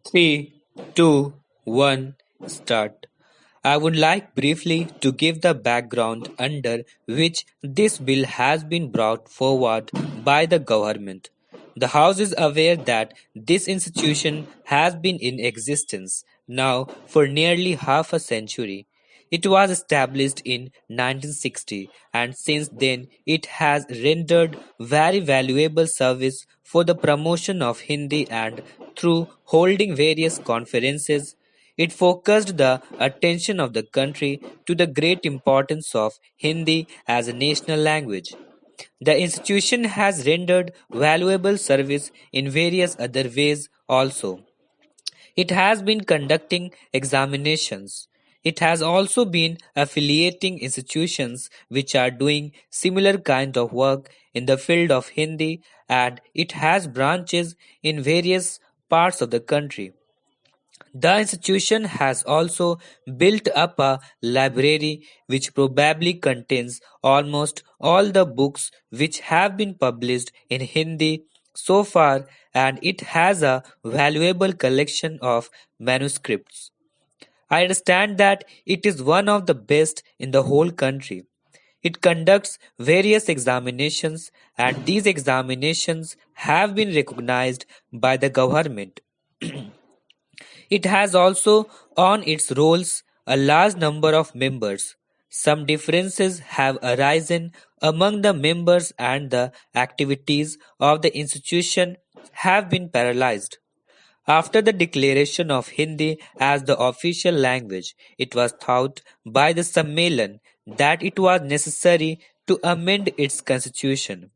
Three, two, one, start. I would like briefly to give the background under which this bill has been brought forward by the government. The House is aware that this institution has been in existence now for nearly half a century. It was established in 1960 and since then it has rendered very valuable service for the promotion of Hindi and through holding various conferences it focused the attention of the country to the great importance of Hindi as a national language. The institution has rendered valuable service in various other ways also. It has been conducting examinations. It has also been affiliating institutions which are doing similar kind of work in the field of Hindi and it has branches in various parts of the country. The institution has also built up a library which probably contains almost all the books which have been published in Hindi so far and it has a valuable collection of manuscripts. I understand that it is one of the best in the whole country. It conducts various examinations and these examinations have been recognized by the government. It has also on its rolls a large number of members. Some differences have arisen among the members and the activities of the institution have been paralyzed. After the declaration of Hindi as the official language, it was thought by the Sammelan that it was necessary to amend its constitution.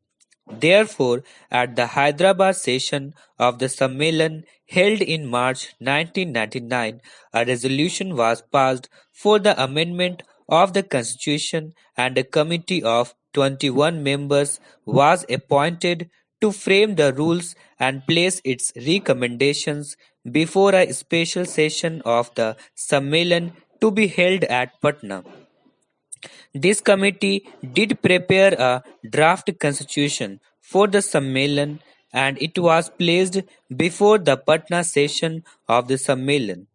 Therefore, at the Hyderabad session of the Sammelan held in March 1999, a resolution was passed for the amendment of the constitution and a committee of 21 members was appointed to frame the rules and place its recommendations before a special session of the Sammelan to be held at Patna. This committee did prepare a draft constitution for the Sammelan and it was placed before the Patna session of the Sammelan.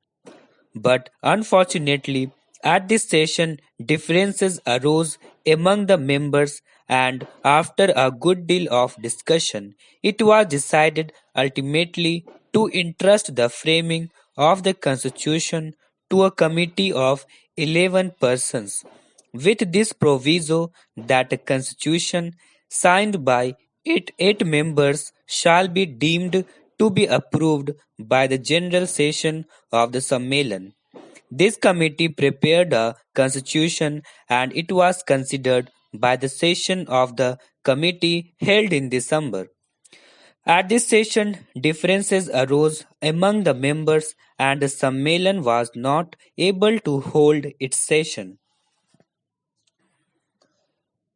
But unfortunately, at this session, differences arose among the members, and after a good deal of discussion, it was decided ultimately to entrust the framing of the Constitution to a committee of 11 persons, with this proviso that a Constitution signed by eight members shall be deemed to be approved by the General Session of the Sammelan. This committee prepared a constitution and it was considered by the session of the committee held in December. At this session, differences arose among the members and the Sammelan was not able to hold its session.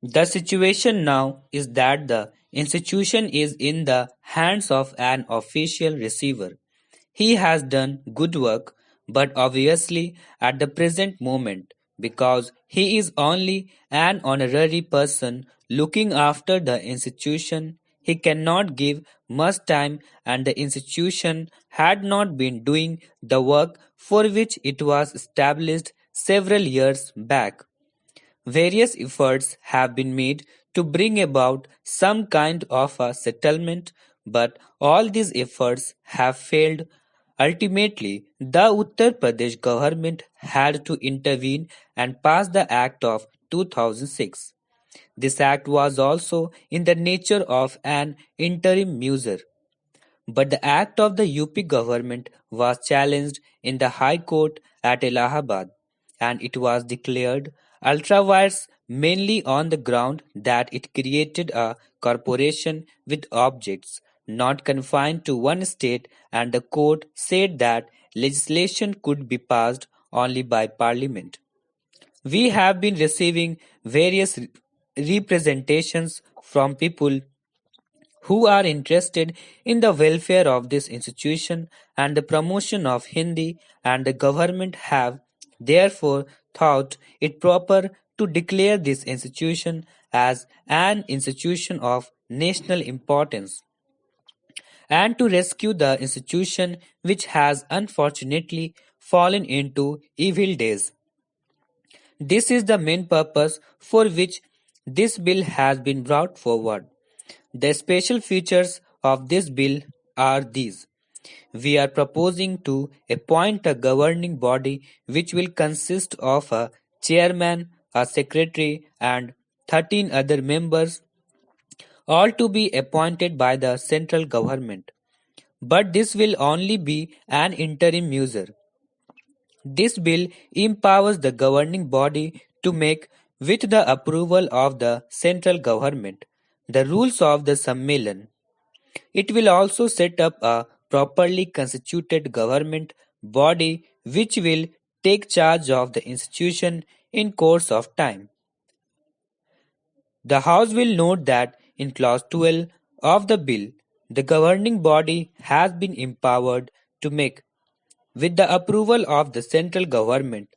The situation now is that the institution is in the hands of an official receiver. He has done good work, but obviously at the present moment, because he is only an honorary person looking after the institution, he cannot give much time and the institution had not been doing the work for which it was established several years back. Various efforts have been made to bring about some kind of a settlement, but all these efforts have failed. Ultimately, the Uttar Pradesh government had to intervene and pass the Act of 2006. This act was also in the nature of an interim measure. But the act of the UP government was challenged in the High Court at Allahabad and it was declared ultra-vires mainly on the ground that it created a corporation with objects not confined to one state and the court said that legislation could be passed only by parliament. We have been receiving various representations from people who are interested in the welfare of this institution and the promotion of Hindi and the government have therefore thought it proper to declare this institution as an institution of national importance. and to rescue the institution which has unfortunately fallen into evil days. This is the main purpose for which this bill has been brought forward. The special features of this bill are these. We are proposing to appoint a governing body which will consist of a chairman, a secretary, and 13 other members, all to be appointed by the central government. But this will only be an interim measure. This bill empowers the governing body to make, with the approval of the central government, the rules of the Sammelan. It will also set up a properly constituted government body which will take charge of the institution in course of time. The House will note that in clause 12 of the bill, the governing body has been empowered to make, with the approval of the central government,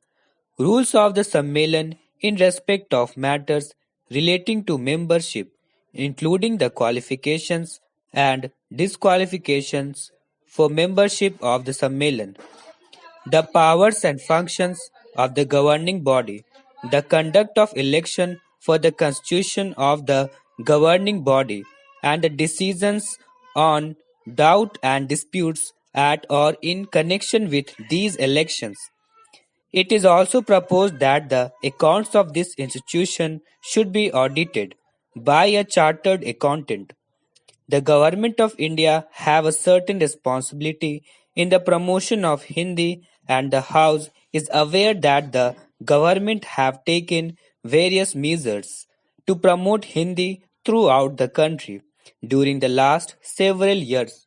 rules of the Sammelan in respect of matters relating to membership, including the qualifications and disqualifications for membership of the Sammelan, the powers and functions of the governing body, the conduct of election for the constitution of the governing body, and the decisions on doubt and disputes at or in connection with these elections. It is also proposed that the accounts of this institution should be audited by a chartered accountant. The Government of India have a certain responsibility in the promotion of Hindi, and the House is aware that the government have taken various measures to promote Hindi throughout the country during the last several years.